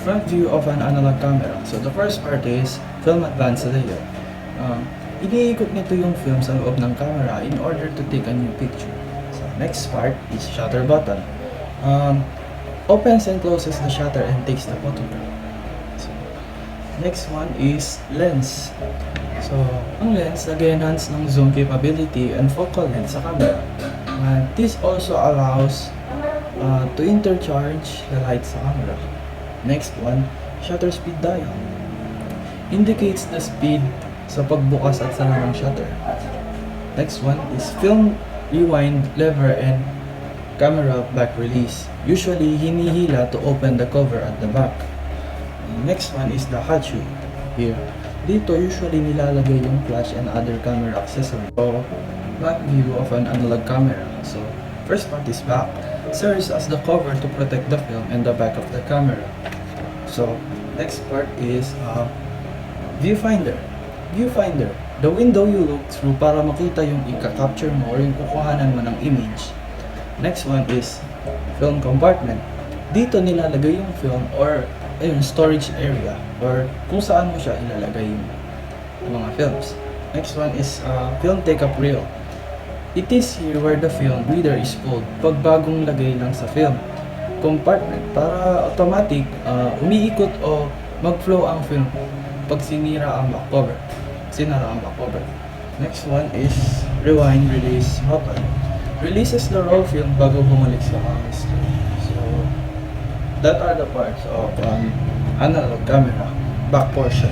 front view of an analog camera. So the first part is film advance layer. Iniikot nito yung film sa loob ng camera in order to take a new picture. So next part is shutter button. Opens and closes the shutter and takes the photograph. So, next one is lens. So, ang lens nag-enhance ng zoom capability and focal length sa camera. This also allows to intercharge the light sa camera. Next one, shutter speed dial. Indicates the speed sa pagbukas at sara ng shutter. Next one is film rewind lever and camera back release. Usually, hinihila to open the cover at the back. Next one is the hatchway. Here, dito usually nilalagay yung flash and other camera accessories. So, back view of an analog camera. So, first part is back. Serves as the cover to protect the film and the back of the camera. So, next part is viewfinder. Viewfinder, the window you look through para makita yung ika-capture mo or yung kukuhanan mo ng image. Next one is film compartment. Dito nilalagay yung film or storage area or kung saan mo siya ilalagay yung mga films. Next one is film take-up reel. It is here where the film reader is pulled pag bagong lagay lang sa film. Compartment, para automatic umiikot o mag-flow ang film pag sinira ang back cover. Next one is rewind release button. Releases the raw film bago bumalik sa camera. So, that are the parts of analog camera back portion.